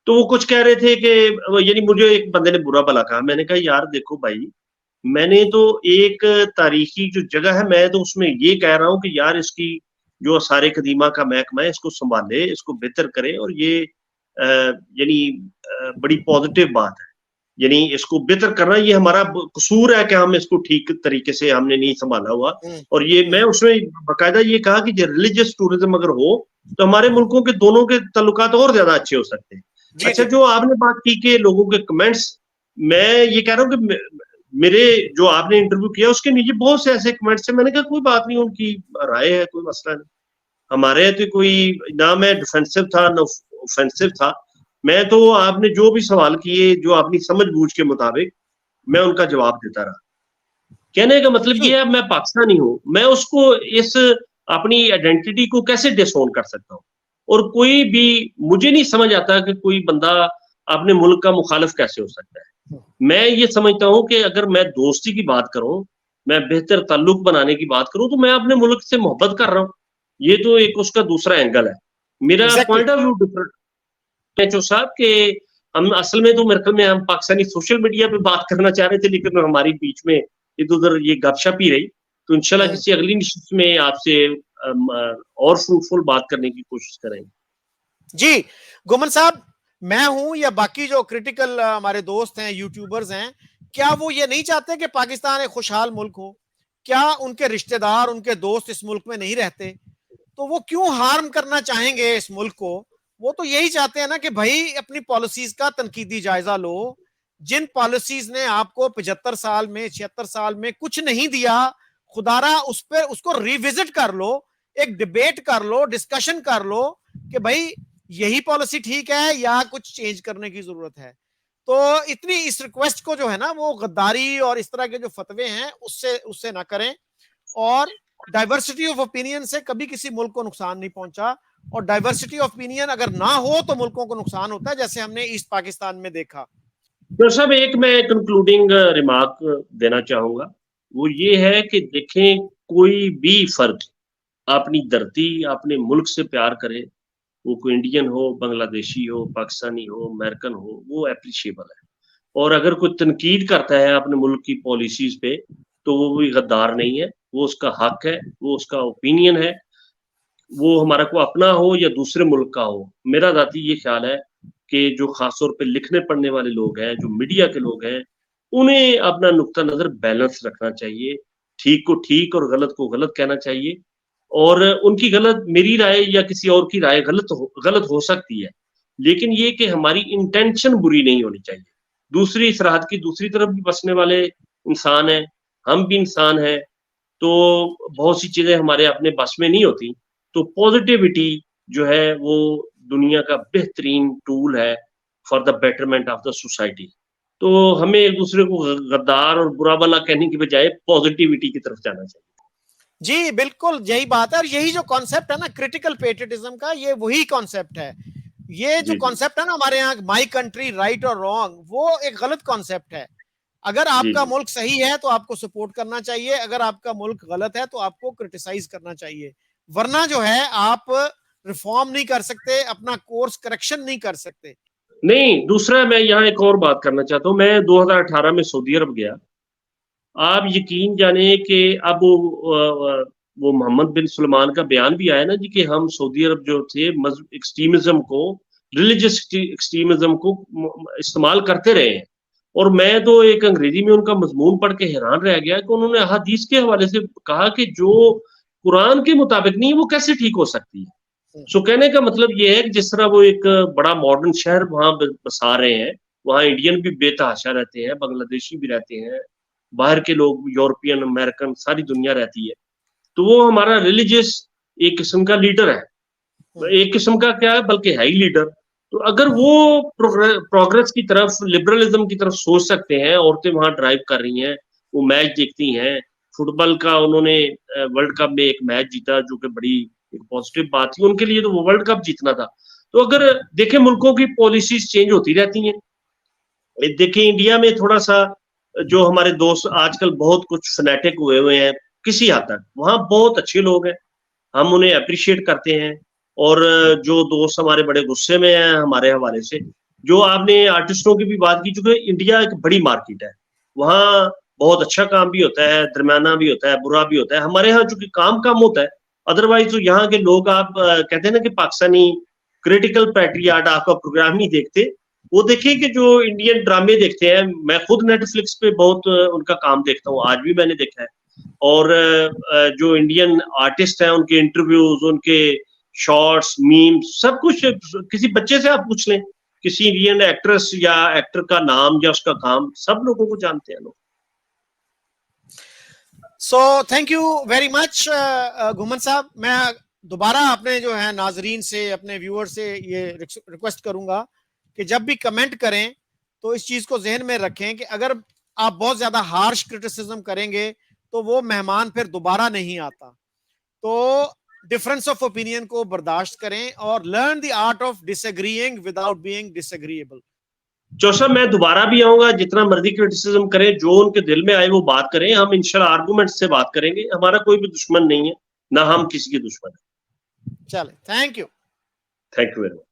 तो वो कुछ कह रहे थे कि, यानी मुझे एक बंदे ने बुरा भला कहा। मैंने कहा यार देखो भाई, मैंने तो एक तारीखी जो जगह है, मैं तो उसमें ये कह रहा हूँ कि यार इसकी जो आसार कदीमा का महकमा है, इसको संभाले, इसको बेहतर करे, और ये यानी बड़ी पॉजिटिव बात है। यानी इसको बेहतर करना ये हमारा कसूर है कि हम इसको ठीक तरीके से हमने नहीं संभाला हुआ। और ये मैं उसमें बाकायदा ये कहा कि जो रिलीजियस टूरिज्म अगर हो तो हमारे मुल्कों के दोनों के ताल्लुकात और ज्यादा अच्छे हो सकते हैं। जी अच्छा, जी। जो आपने बात की कि लोगों के कमेंट्स, मैं ये कह रहा हूँ कि मेरे जो आपने इंटरव्यू किया उसके नीचे बहुत से ऐसे कमेंट्स हैं, मैंने कहा कोई बात नहीं, उनकी राय है, कोई मसला नहीं। हमारे तो कोई, ना मैं डिफेंसिव था ना ऑफेंसिव था। मैं तो आपने जो भी सवाल किए, जो अपनी समझ बूझ के मुताबिक, मैं उनका जवाब देता रहा। कहने का मतलब ये है, मैं पाकिस्तानी हूँ, मैं उसको इस अपनी आइडेंटिटी को कैसे डिसोन कर सकता हूँ? और कोई भी, मुझे नहीं समझ आता कि कोई बंदा अपने मुल्क का मुखालिफ कैसे हो सकता है। मैं ये समझता हूँ कि अगर मैं दोस्ती की बात करूं, मैं बेहतर ताल्लुक बनाने की बात करूं, तो मैं अपने मुल्क से मोहब्बत कर रहा हूँ। ये तो एक उसका दूसरा एंगल है। मेरा exactly. Point of view different है जो साहब के, हम असल में तो मेरे ख्याल में हम पाकिस्तानी सोशल मीडिया पे बात करना चाह रहे थे, लेकिन हमारी बीच में इधर उधर ये गपशप ही रही। तो इंशाल्लाह किसी अगली निश्चित में आपसे और फ्रूटफुल बात करने की कोशिश करेंगे। जी गुमन साहब, मैं हूं या बाकी जो क्रिटिकल हमारे दोस्त हैं, यूट्यूबर्स हैं, क्या वो ये नहीं चाहते कि पाकिस्तान एक खुशहाल मुल्क हो? क्या उनके रिश्तेदार, उनके दोस्त इस मुल्क में नहीं रहते? तो वो क्यों हार्म करना चाहेंगे इस मुल्क को? वो तो यही चाहते हैं ना कि भाई अपनी पॉलिसीज का तनकीदी जायजा लो। जिन पॉलिसीज ने आपको 75 साल में, 76 साल में कुछ नहीं दिया, खुदारा उस पर उसको रिविजिट कर लो। एक डिबेट कर लो, डिस्कशन कर लो कि भाई यही पॉलिसी ठीक है या कुछ चेंज करने की जरूरत है। तो इतनी इस रिक्वेस्ट को जो है ना वो गद्दारी और इस तरह के जो फतवे हैं उससे उससे ना करें। और डाइवर्सिटी ऑफ ओपिनियन से कभी किसी मुल्क को नुकसान नहीं पहुंचा, और डाइवर्सिटी ऑफ ओपिनियन अगर ना हो तो मुल्कों को नुकसान होता है, जैसे हमने ईस्ट पाकिस्तान में देखा। तो सब एक मैं कंक्लूडिंग रिमार्क देना चाहूंगा, वो ये है कि देखें, कोई भी फर्द अपनी धरती, अपने मुल्क से प्यार करे, वो कोई इंडियन हो, बांग्लादेशी हो, पाकिस्तानी हो, अमेरिकन हो, वो एप्रिशिएबल है। और अगर कोई तनकीद करता है अपने मुल्क की पॉलिसीज पे, तो वो भी गद्दार नहीं है, वो उसका हक है, वो उसका ओपिनियन है, वो हमारा को अपना हो या दूसरे मुल्क का हो। मेरा जाती ये ख्याल है कि जो खासतौर पे लिखने पढ़ने वाले लोग हैं, जो मीडिया के लोग हैं, उन्हें अपना नुक्ता नजर बैलेंस रखना चाहिए, ठीक को ठीक और गलत को गलत कहना चाहिए। और उनकी गलत, मेरी राय या किसी और की राय गलत हो सकती है, लेकिन ये कि हमारी इंटेंशन बुरी नहीं होनी चाहिए। दूसरी सरहद की दूसरी तरफ भी बसने वाले इंसान हैं, हम भी इंसान हैं, तो बहुत सी चीजें हमारे अपने बस में नहीं होती। तो पॉजिटिविटी जो है वो दुनिया का बेहतरीन टूल है for the betterment of the society. तो हमें एक दूसरे को गद्दार और बुरा भला कहने की बजाय पॉजिटिविटी की तरफ जाना चाहिए। जी बिल्कुल यही बात है, और यही जो कॉन्सेप्ट है ना क्रिटिकल पेट्रियटिज्म का, ये वही कॉन्सेप्ट है। ये जो कॉन्सेप्ट है ना हमारे यहाँ माई कंट्री राइट और रॉन्ग, वो एक गलत कॉन्सेप्ट है। अगर आपका मुल्क सही है तो आपको सपोर्ट करना चाहिए, अगर आपका मुल्क गलत है तो आपको क्रिटिसाइज करना चाहिए, वरना जो है आप रिफॉर्म नहीं कर सकते, अपना कोर्स करेक्शन नहीं कर सकते। नहीं, दूसरा मैं यहाँ एक और बात करना चाहता हूँ। मैं 2018 में सऊदी अरब गया। आप यकीन जाने कि अब वो मोहम्मद बिन सलमान का बयान भी आया ना जी, कि हम सऊदी अरब जो थे एक्सट्रीमिज्म को, रिलीजियस एक्सट्रीमिज्म को इस्तेमाल करते रहे हैं। और मैं तो एक अंग्रेजी में उनका मजमून पढ़ के हैरान रह गया कि उन्होंने हदीस के हवाले से कहा कि जो कुरान के मुताबिक नहीं वो कैसे ठीक हो सकती है। सो कहने का मतलब ये है कि जिस तरह वो एक बड़ा मॉडर्न शहर वहां बसा रहे हैं, वहां इंडियन भी बेतहाशा रहते हैं, बांग्लादेशी भी रहते हैं, बाहर के लोग, यूरोपियन, अमेरिकन, सारी दुनिया रहती है। तो वो हमारा रिलीजियस एक किस्म का लीडर है, एक किस्म का क्या है बल्कि है ही लीडर। तो अगर वो प्रोग्रेस की तरफ, लिबरलिज्म की तरफ सोच सकते हैं, औरतें वहां ड्राइव कर रही हैं, वो मैच देखती हैं, फुटबॉल का उन्होंने वर्ल्ड कप में एक मैच जीता जो कि बड़ी एक पॉजिटिव बात थी उनके लिए, तो वो वर्ल्ड कप जीतना था। तो अगर देखें, मुल्कों की पॉलिसीज चेंज होती रहती हैं। देखें, इंडिया में थोड़ा सा जो हमारे दोस्त आजकल बहुत कुछ फनेटिक हुए हैं किसी हद तक, वहां बहुत अच्छे लोग हैं, हम उन्हें अप्रिशिएट करते हैं। और जो दोस्त हमारे बड़े गुस्से में हैं हमारे हवाले से, जो आपने आर्टिस्टों की भी बात की, चूंकि इंडिया एक बड़ी मार्केट है, वहाँ बहुत अच्छा काम भी होता है, दरमियाना भी होता है, बुरा भी होता है। हमारे यहाँ चूंकि काम कम होता है, अदरवाइज तो यहाँ के लोग, आप कहते हैं ना कि पाकिस्तानी क्रिटिकल पैट्रियाट आपका प्रोग्राम नहीं देखते। वो देखिए कि जो इंडियन ड्रामे देखते हैं, मैं खुद नेटफ्लिक्स पे बहुत उनका काम देखता हूँ, आज भी मैंने देखा है। और जो इंडियन आर्टिस्ट हैं उनके इंटरव्यूज, उनके शॉर्ट्स, मीम्स, सब कुछ, किसी बच्चे से आप पूछ लें, किसी इंडियन एक्ट्रेस या एक्टर का नाम या उसका काम, सब लोगों को जानते हैं लोग। So thank you very much घुमन साहब। मैं दोबारा अपने जो है नाजरीन से, अपने व्यूअर से ये रिक्वेस्ट करूंगा कि जब भी कमेंट करें तो इस चीज को जहन में रखें कि अगर आप बहुत ज्यादा हार्श क्रिटिसिज्म करेंगे तो वो मेहमान फिर दोबारा नहीं आता। तो डिफरेंस ऑफ ओपिनियन को बर्दाश्त करें और learn the art of disagreeing without being disagreeable. Joseph, मैं दोबारा भी आऊंगा, जितना मर्जी क्रिटिसिज्म करें, जो उनके दिल में आए वो बात करें, हम इंशाल्लाह आर्गुमेंट से बात करेंगे, हमारा कोई भी दुश्मन नहीं है, ना हम किसी के दुश्मन है। चले, thank you. Thank you very much.